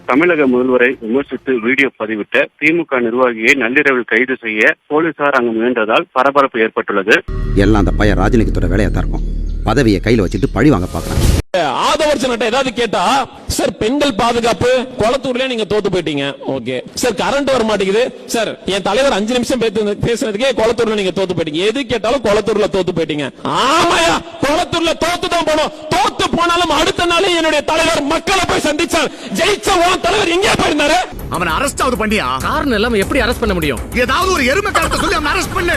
தமிழக முதல்வரை விமர்சித்து வீடியோ பதிவிட்ட திமுக நிர்வாகியை நள்ளிரவில் கைது செய்ய போலீசார் அங்கு முயன்றதால் பரபரப்பு ஏற்பட்டுள்ளது. எல்லாம் அந்த பையன் ராஜலிங்கத்தோட வேலையா தான் இருக்கும். பதவியை கையில வச்சுட்டு பழி வாங்க பாக்குறாங்க. ஆதவர்சன்ட்ட ஏதாவது கேட்டா, சார் பெண்கள் பாதுகாப்பு கொளத்தூர்ல நீங்க தோத்து போயிட்டீங்க. ஓகே சார், கரண்ட் வர மாட்டேங்குது சார், என் தலைவர் 5 நிமிஷம் பேசுனதுக்கே கொளத்தூர்ல நீங்க தோத்து போயிட்டீங்க. எது கேட்டாலும் கொளத்தூர்ல தோத்து போயிட்டீங்க. ஆமாயா, கொளத்தூர்ல தோத்து தான் போனோம். தோத்து போனாலும் அடுத்த நாளே என்னுடைய தலைவர் மக்களை போய் சந்திச்சார். ஜெயிச்ச உன் தலைவர் எங்கே போயிருந்தாரு? அவனை அரெஸ்ட் ஆவது பண்ணியா? காரணம் இல்லாம எப்படி அரெஸ்ட் பண்ண முடியும்? ஏதாவது ஒரு எருமை காரணத்தை சொல்லி அவனை அரெஸ்ட் பண்ணு.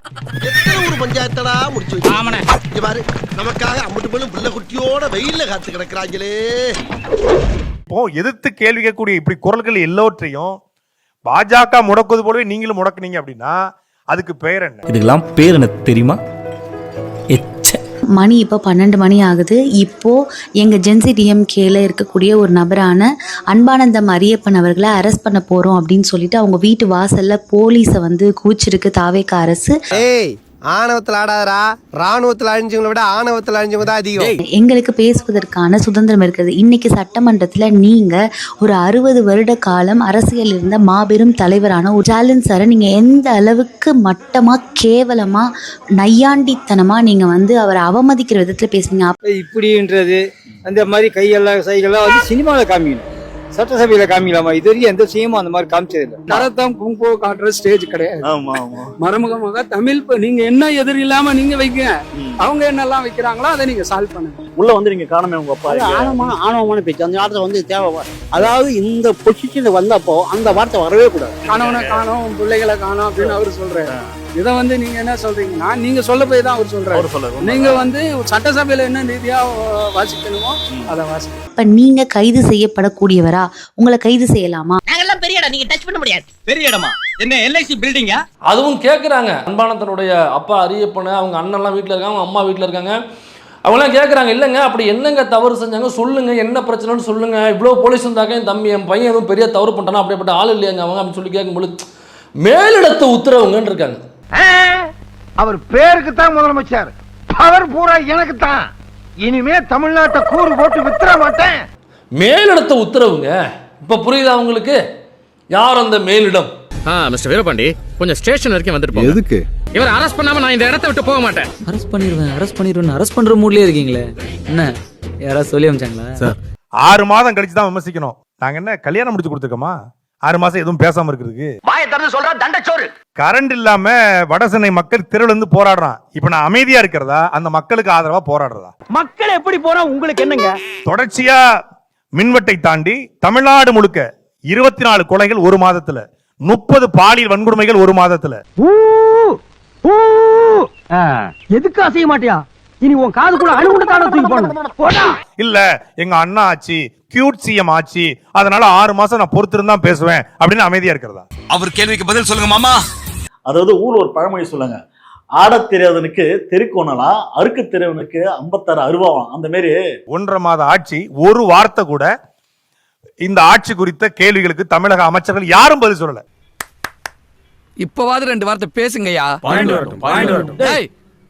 எத்தனை ஒரு பஞ்சாயத்தடா முடிச்சு வச்சு. ஆமாண்ணே. இங்க பாரு, நமக்காக அம்பட்டு போலும் புள்ள குட்டியோட வெயில்ல காத்து கிடக்குறாங்களே. இப்போ எதிர்த்து கேள்வி கேட்கக்கூடிய இப்படி குரல்கள் எல்லோற்றையும் பாஜக முடக்குவது போலவே நீங்களும் முடக்குனீங்க அப்படின்னா அதுக்கு பேர் என்ன? இதுக்கெல்லாம் பேர் என்ன தெரியுமா? மணி இப்போ 12 மணி ஆகுது. இப்போ எங்க ஜென்சி டிஎம்கேல இருக்கக்கூடிய ஒரு நபரான அன்பானந்தம் அரியப்பன் அவர்களை அரெஸ்ட் பண்ண போறோம் அப்படின்னு சொல்லிட்டு அவங்க வீட்டு வாசல்ல போலீஸை வந்து கூச்சிருக்கு தாவேக அரசு. ஆணவத்தில் ஆடாதரா, ராணுவத்தில் அழிஞ்சவங்களை விட ஆணவத்தில் அழிஞ்சவங்க தான் அதிகம். எங்களுக்கு பேசுவதற்கான சுதந்திரம் இருக்குது. இன்னைக்கு சட்டமன்றத்தில் நீங்க ஒரு 60 வருட காலம் அரசியல் இருந்த மாபெரும் தலைவரான ஒரு ஸ்டாலின் சாரை நீங்க எந்த அளவுக்கு மட்டமா கேவலமா நையாண்டித்தனமா நீங்க வந்து அவரை அவமதிக்கிற விதத்துல பேசுனீங்க. இப்படின்றது அந்த மாதிரி கையெல்லாம் சைகள்லாம் வந்து சினிமாவில் காமிக்கணும், சட்டசபையில காமிக்கலாமா? இது வரைக்கும் எந்த விஷயமும் அந்த மாதிரி காமிச்சது இல்லை. தரத்தம் கும்போ காட்டுற ஸ்டேஜ் கிடையாது. மறைமுகமாக தமிழ் நீங்க என்ன எதிர் இல்லாம நீங்க வைக்க, அவங்க என்னெல்லாம் வைக்கிறாங்களோ அதை நீங்க சால்வ் பண்ணுங்க. உள்ள வந்து நீங்க காணமே உங்க அப்பா ஆணவமான பேச்சு அந்த வார்த்தை வந்து தேவை. அதாவது இந்த பொசிஷன் வந்தப்போ அந்த வார்த்தை வரவே கூடாது. கணவனை காணோம், பிள்ளைகளை காணோம் அப்படின்னு அவரு சொல்றாரு. இதை வந்து நீங்க என்ன சொல்றீங்கன்னா, நீங்க சொல்ல போய் தான் அவர் சொல்றாரு. நீங்க வந்து சட்டசபையில என்ன ரீதியா வாசிக்கணுமோ அதை வாசிக்கணும். இப்ப நீங்க கைது செய்யப்படக்கூடியவரா? உங்களை கைது செய்யலாமா? நாங்கெல்லாம் பெரிய இடம், நீங்க டச் பண்ண முடியாது. பெரிய இடமா? என்ன எல்ஐசி பில்டிங்க? அதுவும் கேட்குறாங்க. அன்பானந்தனுடைய அப்பா அரியப்பன, அவங்க அண்ணன்லாம் வீட்டில் இருக்காங்க, அவங்க அம்மா வீட்டில் இருக்காங்க. அவங்களாம் கேட்குறாங்க, இல்லைங்க அப்படி என்னங்க தவறு செஞ்சாங்க சொல்லுங்க, என்ன பிரச்சனைன்னு சொல்லுங்க. இவ்வளோ போலீஸ் இருந்தாக்க என் தம்பி என் பையன் எதுவும் பெரிய தவறு பண்ணிட்டானா, அப்படிப்பட்ட ஆள் இல்லையாங்க அவங்க அப்படின்னு சொல்லி கேட்கும்போது மேலிடத்த உத்தரவுங்கன்னு இருக்காங்க. அவர் பேருக்கு தான் முதலமைச்சர், பவர் பூரா எனக்கு தான். இனிமே தமிழ்நாட்டை கூறு போட்டு வித்துற மாட்டேன். மேலிடத்த உத்தரவுங்க. இப்ப புரியுதா உங்களுக்கு யார் அந்த மேலிடம்? மிஸ்டர் வீரபாண்டி, கொஞ்சம் ஸ்டேஷன் வரைக்கும் வந்துட்டு போங்க. எதுக்கு? இவர் அரெஸ்ட் பண்ணாம நான் இந்த இடத்தை விட்டு போக மாட்டேன். அரெஸ்ட் பண்ணிடுவேன் அரெஸ்ட் பண்ற மூட்லயே இருக்கீங்களே. என்ன யாராவது சொல்லி அமிச்சாங்களா சார்? 6 மாதம் கழிச்சு தான் விமர்சிக்கணும். நாங்க என்ன கல்யாணம் முடிச்சு கொடுத்துருக்கோமா 6 மாசம் எதுவும் பேசாம இருக்கிறதுக்கு? வாயை திறந்து சொல்றா தண்டச்சோறு. கரண்ட் இல்லாம வடசென்னை மக்கள் தெருவுல இருந்து போராடுறான். இப்ப நான் அமைதியா இருக்கிறதா அந்த மக்களுக்கு ஆதரவா போராடுறதா? மக்கள் எப்படி போனா உங்களுக்கு என்னங்க? தொடர்ச்சியா மின்வெட்டை தாண்டி தமிழ்நாடு முழுக்க 24 கொலைகள் 1 மாதத்துல, 30 பாலியல் வன்கொடுமைகள் 1 மாதத்துல. எதுக்கு அசைய மாட்டியா? இனி உன் காதுக்குள்ள அணுகுண்டான தூக்கி போடணும். இல்ல எங்க அண்ணா ஆச்சு, கியூட் சிஎம் ஆச்சு, அதனால 6 மாசம் நான் பொறுத்திருந்தா பேசுவேன் அப்படின்னு அமைதியா இருக்கிறதா? அவர் கேள்விக்கு பதில் சொல்லுங்க மாமா. அதாவது ஊர்ல ஒரு பழமொழி சொல்லுங்க, ஆட தெரியாதவனுக்கு தெருக்கோணலாம், அறுக்கு தெரியாதவனுக்கு 56 அருவாவாம். அந்த மாதிரி 1.5 மாத ஆட்சி, ஒரு வார்த்தை கூட இந்த ஆட்சி குறித்த கேள்விகளுக்கு தமிழக அமைச்சர்கள் யாரும் பதில் சொல்லல. இப்பவாது 2 வார்த்தை பேசுங்கய்யா.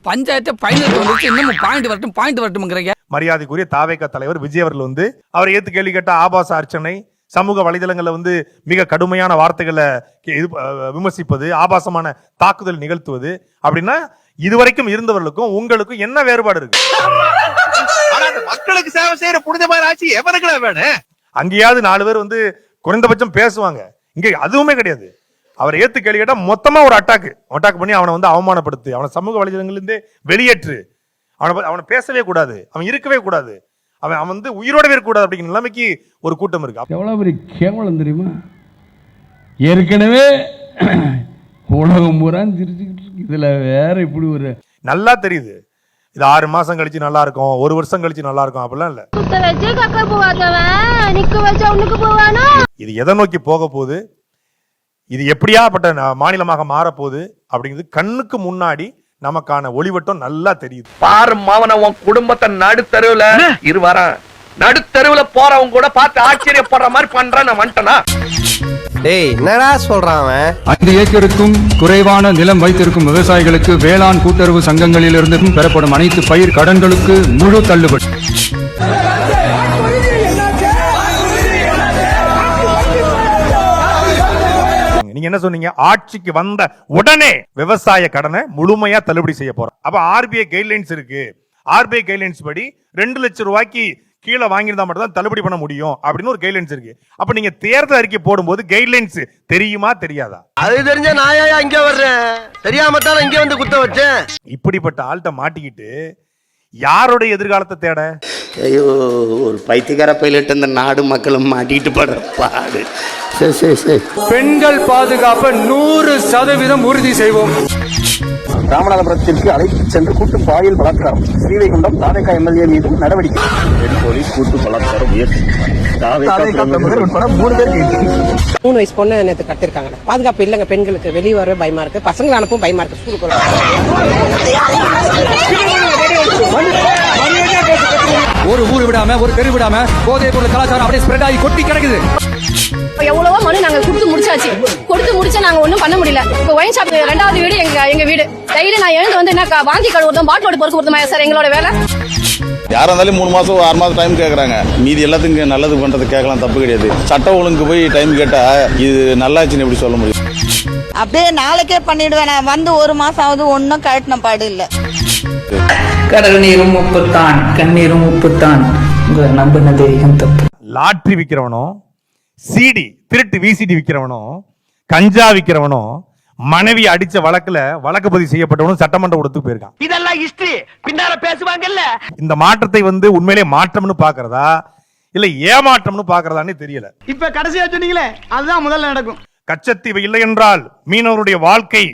பஞ்சாயத்து பாயிண்ட் வரட்டும். மரியாதைக்குரிய தாவேக தலைவர் விஜய் அவர்கள் வந்து அவரை ஏத்து கேள்வி கேட்ட ஆபாச அர்ச்சனை, சமூக வலைதளங்கள்ல வந்து மிக கடுமையான வார்த்தைகளை விமர்சிப்பது, ஆபாசமான தாக்குதல் நிகழ்த்துவது அப்படின்னா இதுவரைக்கும் இருந்தவர்களுக்கும் உங்களுக்கும் என்ன வேறுபாடு இருக்கு? மக்களுக்கு சேவை செய்யற புனிதமான ஆட்சி எவனுக்கு வேணும்? அங்கேயாவது 4 பேர் வந்து குறைந்தபட்சம் பேசுவாங்க, இங்க அதுவுமே கிடையாது. அவரை ஏத்து கேள்வி கேட்டா மொத்தமா ஒரு அட்டாக் பண்ணி அவனை வந்து அவமானப்படுத்து, அவனை சமூக வலைதளங்கள்ல இருந்தே வெளியேற்று, அவனை பேசவே கூடாது, அவன் இருக்கவே கூடாது, அவன் வந்து உயிரோடவே இருக்கக்கூடாது அப்படிங்கிற நிலைமைக்கு ஒரு கூட்டம் இருக்கு. எவ்வளவு பெரிய கேவலம் தெரியுமா? ஏற்கனவே உலகம் பூரா சிரிச்சுக்கிட்டு இருக்கு, இதுல வேற இப்படி ஒரு நல்லா தெரியுது. இது 6 மாசம் கழிச்சு நல்லா இருக்கும், 1 வருஷம் கழிச்சு நல்லா இருக்கும் அப்படிலாம் இல்ல. இது எதை நோக்கி போக போகுது, இது எப்படியாப்பட்ட மாநிலமாக மாறப்போகுது அப்படிங்கிறது கண்ணுக்கு முன்னாடி நமக்கான ஒளிவட்டம் நல்லா தெரியுது. பாரு மாவன உன் குடும்பத்தை நடுத்தருவுல நடுத்தருவுல போறவங்க கூட பார்த்து ஆச்சரியப்படுற மாதிரி பண்றான். நான் வந்துட்டனா? டேய் என்னடா சொல்றான் அவன்? 5 ஏக்கருக்கும் குறைவான நிலம் வைத்திருக்கும் விவசாயிகளுக்கு வேளாண் கூட்டுறவு சங்கங்களிலிருந்து பெறப்படும் அனைத்து பயிர் கடன்களுக்கு முழு தள்ளுபடி. நீங்க என்ன சொன்னீங்க? ஆட்சிக்கு வந்த உடனே விவசாய கடனை முழுமையா தள்ளுபடி செய்ய போறோம். அப்ப ஆர்பிஐ கைட்லைன்ஸ் இருக்கு. ஆர்பிஐ கைட்லைன்ஸ் படி 2 லட்சம் ரூபாய்க்கு கீழே வாங்கியிருந்தா மட்டும் தான் தள்ளுபடி பண்ண முடியும் அப்படின்னு ஒரு கைட்லைன்ஸ் இருக்கு. அப்ப நீங்க தேர்தல் அறிக்கை போடும்போது கைட்லைன்ஸ் தெரியுமா தெரியாதா? அது தெரிஞ்ச நாயா இங்க வர்றேன், தெரியாம தான் இங்க வந்து குத்த வச்சேன். இப்படிப்பட்ட ஆள்கிட்ட மாட்டிக்கிட்டு யாருடைய எதிர்காலத்தை தேட? ஐயோ, ஒரு பைத்தியக்கார பைலட் இந்த நாடு மக்களும் மாட்டிட்டு படுற பாடு. சரி. பெண்கள் பாதுகாப்பை 100% உறுதி செய்வோம். ராமநாதபுரத்திற்கு அழைத்து சென்று கூட்டு பாலியல் பலாத்காரம். ஸ்ரீவைகுண்டம் தாவேகா எம்எல்ஏ மீது நடவடிக்கை. பெண் போலீஸ் கூட்டு பலாத்காரம் முயற்சி. தாவேகா உட்பட 3 பேர் கைது. 3 வயசு பொண்ணு நேற்று கட்டிருக்காங்க. பாதுகாப்பு இல்லைங்க பெண்களுக்கு. வெளியே வரவே பயமா இருக்கு. பசங்களை அனுப்பும் பயமா இருக்கு. ஸ்கூலுக்கு ஒரு ஊர் விடாம ஒரு தெரு விடாம போதை பொருள் கலாச்சாரம் அப்படியே ஸ்ப்ரெட் ஆகி கொட்டி கிடக்குது. எவ்வளவோ மனு நாங்க கொடுத்து முடிச்சா நாங்க ஒண்ணும் பண்ண முடியல. இப்போ ஒயின் ஷாப் 2வது வீடு எங்க வீடு. டெய்லி நான் எழுந்து வந்து என்ன வாங்கி கழுவுறதும் பாட்டிலோட பொறுக்கு கொடுத்தோமா சார் எங்களோட வேலை. யாரா இருந்தாலும் 3 மாசம் 6 மாசம் டைம் கேக்குறாங்க. மீதி எல்லாத்துக்கும் நல்லது பண்றது கேட்கலாம், தப்பு கிடையாது. சட்ட ஒழுங்கு போய் டைம் கேட்டா இது நல்லாச்சுன்னு எப்படி சொல்ல முடியும்? அப்படியே நாளைக்கே பண்ணிடுவேன். நான் வந்து 1 மாசம் ஆகுது, ஒன்னும் கழட்டின பாடு இல்ல. கடல் நீரும் உப்புத்தான், கண்ணீரும் உப்புத்தான். நம்பினது தப்பு. லாட்ரி விக்கிறவனோ, சிடி திருட்டு விசிடி விக்கிறவனோ, கஞ்சா விக்கிறவனோ, மனைவி அடிச்ச வழக்குல வழக்கு பதிவு செய்யப்பட்டவனும் சட்டமன்ற கூடத்துக்கு போயிருக்கான். இதெல்லாம் ஹிஸ்டரி பின்னால பேசுவாங்கல்ல. இந்த மாற்றத்தை உண்மையிலே மாற்றம்னு பாக்குறதா இல்ல ஏமாற்றம்னு பாக்குறதான்னு தெரியல. இப்ப கடைசியா சொன்னீங்களே அதுதான் முதல்ல நடக்கும். கச்சத்தீவு இல்லை என்றால் மீனவருடைய வாழ்க்கை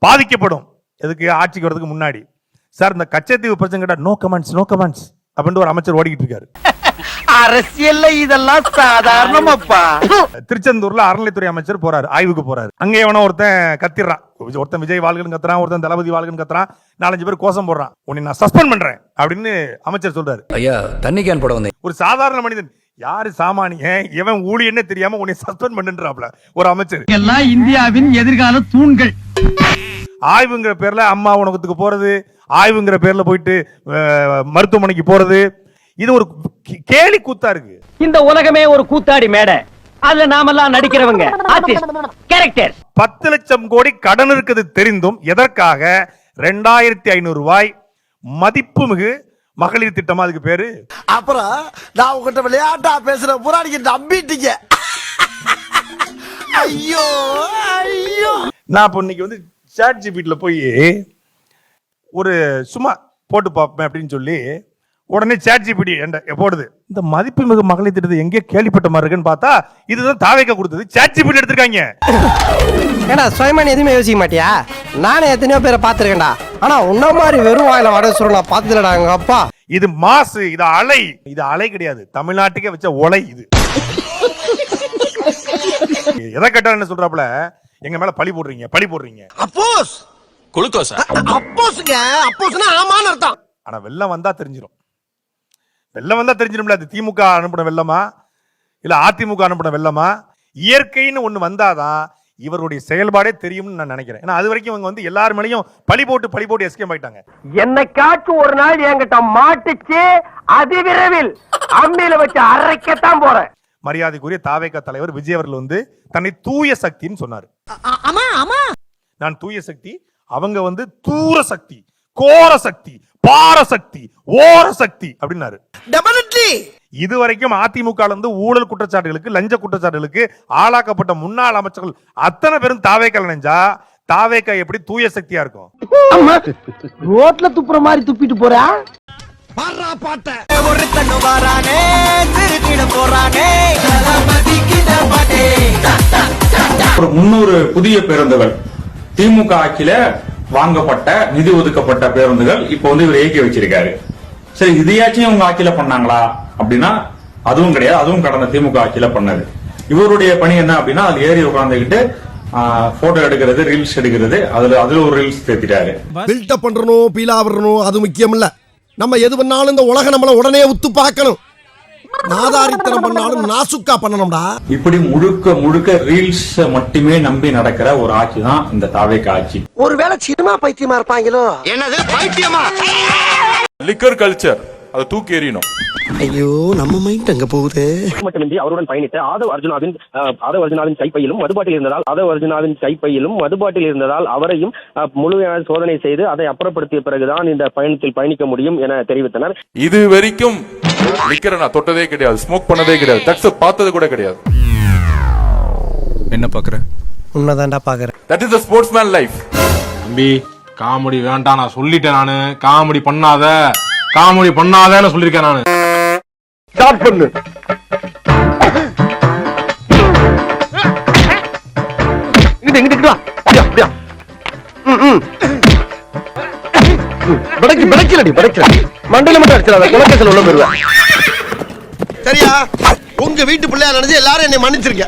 பாதிக்கப்படும். எதுக்கு? ஆட்சிக்கு வரதுக்கு முன்னாடி. சார், இந்த கச்சத்தீவு பிரச்சனை கேட்டா நோ கமெண்ட்ஸ் அப்படின்னு ஒரு அமைச்சர் ஓடிக்கிட்டு இருக்காரு. அரசியல்ல இதெல்லாம் சாதாரணமாப்பா. திருச்செந்தூர்ல அறநிலைத்துறை அமைச்சர் போறாரு, ஆய்வுக்கு போறாரு. அங்கே எவனோ ஒருத்தன் கத்திடுறான். ஒருத்தன் விஜய் வாழ்கன்னு கத்துறான், ஒருத்தன் தளபதி வாழ்கன்னு கத்துறான். 4-5 பேர் கோஷம் போடுறான். உன்னை நான் சஸ்பெண்ட் பண்றேன் அப்படின்னு அமைச்சர் சொல்றாரு. ஐயா, தண்ணி கேன் போட வந்தேன். ஒரு சாதாரண மனிதன், யாரு சாமானியன், எவன் ஊழியன்னு தெரியாம உன்னை சஸ்பெண்ட் பண்ணுன்றாப்ல ஒரு அமைச்சர். எல்லாம் இந்தியாவின் எதிர்கால தூண்கள். ஆய்வுங்கிற பேர்ல அம்மா உணவகத்துக்கு போறது, ஆய்வுங்கிற பேர்ல போயிட்டு மருத்துவமனைக்கு போறது, இது ஒரு கேலி கூத்தா இருக்கு. இந்த உலகமே ஒரு கூத்தாடி மேடை. அதுல நாமெல்லாம் நடிக்கிறவங்க, கேரக்டர். 10 லட்சம் கோடி கடன் இருக்குது தெரிந்தும் எதற்காக 2500 ரூபாய் மதிப்புமிகு மகளிர் திட்டமா அதுக்கு பேரு? அப்புறம் நான் உங்ககிட்ட விளையாட்டா பேசுற புராணிக்கு நம்பிட்டீங்க. ஐயோ. நான் இப்போ இன்னைக்கு ChatGPTல போய் ஒரு சும்மா போட்டு பார்ப்பேன் அப்படின்னு சொல்லி உடனே ChatGPT போடுது. இந்த மதிப்புமிகு மகளிர் திட்டத்தை எங்கே கேள்விப்பட்ட மாதிரி இருக்குன்னு பார்த்தா இதுதான் தாவேக்கா கொடுத்தது. ChatGPT எடுத்திருக்காங்க. ஏடா சுயமா எதுவுமே யோசிக்க மாட்டியா? நானே எத்தனையோ பேரை பார்த்திருக்கேன்டா. ஆனா உன்ன மாதிரி வெறும் வாயில வட சொல்ல நான் பார்த்ததுலடா எங்க அப்பா. இது மாசு, இது அலை. இது அலை கிடையாது, தமிழ்நாட்டுக்கே வச்ச ஒலை இது. எதை கேட்டாலும் சொல்றாப்புல, எங்க மேல பழி போடுறீங்க. அப்போஸ் குளுக்கோஸ். அப்போஸ்ங்க, அப்போஸ்னா ஆமான்னு அர்த்தம். ஆனா வெள்ளம் வந்தா தெரிஞ்சிடும்ல அது திமுக அனுப்பின வெள்ளமா இல்ல அதிமுக அனுப்பின வெள்ளமா. இயற்கைன்னு ஒண்ணு வந்தாதான் இவருடைய செயல்பாடே தெரியும்னு நான் நினைக்கிறேன். ஏன்னா அது வரைக்கும் இவங்க எல்லார் மேலயும் பழி போட்டு எஸ்கேப் ஆயிட்டாங்க. என்னைக்காச்சும் ஒரு நாள் என்கிட்ட மாட்டுச்சு, அதிவிரைவில் அம்மியில வச்சு அரைக்கத்தான் போறேன். மரியாதைக்குரிய தாவேகா தலைவர் விஜய் அவர்கள் தன்னை தூய சக்தின்னு சொன்னாரு. நான் தூய சக்தி, அவங்க தூர சக்தி, கோர சக்தி, பார சக்தி, ஓர சக்தி அப்படின்னாரு. இதுவரைக்கும் அதிமுக ஊழல் குற்றச்சாட்டுகளுக்கு, லஞ்ச குற்றச்சாட்டுகளுக்கு ஆளாக்கப்பட்ட முன்னாள் அமைச்சர்கள் அத்தனை பேரும் தாவேக்கா நினைஞ்சா தாவேக்கா எப்படி தூய சக்தியா இருக்கும்? ரோட்ல துப்புற மாதிரி துப்பிட்டு போறா. ஒரு 300 புதிய பேருந்துகள் திமுக ஆட்சியில வாங்கப்பட்ட நிதி ஒதுக்கப்பட்ட பேருந்துகள் இப்ப இவர் இயக்கி வச்சிருக்காரு. சரி, இதையாச்சும் இவங்க ஆட்சியில பண்ணாங்களா அப்படின்னா அதுவும் கிடையாது. அதுவும் கடந்த திமுக ஆட்சியில பண்ணது. இவருடைய பணி என்ன அப்படின்னா அது ஏறி உட்கார்ந்துகிட்டு போட்டோ எடுக்கிறது, ரீல்ஸ் எடுக்கிறது. அதுல ஒரு ரீல்ஸ் தேத்திட்டாரு. பில்டப் பண்றணும், பீலா வரணும், அது முக்கியம் இல்ல. நம்ம எது பண்ணாலும் இந்த உலகம் நம்மள உடனே உத்து பார்க்கணும். நாதாரித்தனம் பண்ணாலும் நாசுக்கா பண்ணணும்டா. இப்படி முழுக்க ரீல்ஸ் மட்டுமே நம்பி நடக்கிற ஒரு ஆட்சி தான் இந்த தாவேக்கா ஆட்சி. ஒருவேளை சினிமா பைத்தியமா இருப்பாங்களோ? என்னது பைத்தியமா? லிக்கர் கல்ச்சர் அதை தூக்கி எறியணும். ஐயோ நம்ம மைண்ட் அங்க போகுது. மட்டுமின்றி அவருடன் பயணித்த ஆதவ் அர்ஜுனாவின் கைப்பையிலும் மதுபாட்டில் இருந்ததால் அவரையும் முழுமையாக சோதனை செய்து அதை அப்புறப்படுத்திய பிறகுதான் இந்த பயணத்தில் பயணிக்க முடியும் என தெரிவித்தனர். இது வரைக்கும் லிக்கரை நான் தொட்டதே கிடையாது, ஸ்மோக் பண்ணதே கிடையாது, ட்ரக்ஸ் பார்த்தது கூட கிடையாது. என்ன பாக்குற? உண்மைதான்டா பாக்குறேன். That is the sportsman life. தம்பி காமெடி வேண்டாம், நான் சொல்லிட்டேன். நானு காமெடி பண்ணாதன்னு சொல்லிருக்கேன். நானு ஸ்டார்ட் பண்ணு. இங்கிட்டு வா. அப்படியா படைக்கல மண்டல மட்டும் அடிச்சிடாத, குலக்கேசல் உள்ள போயிருவேன். சரியா? உங்க வீட்டு பிள்ளையா நினைச்சு எல்லாரும் என்னை மன்னிச்சிருக்க.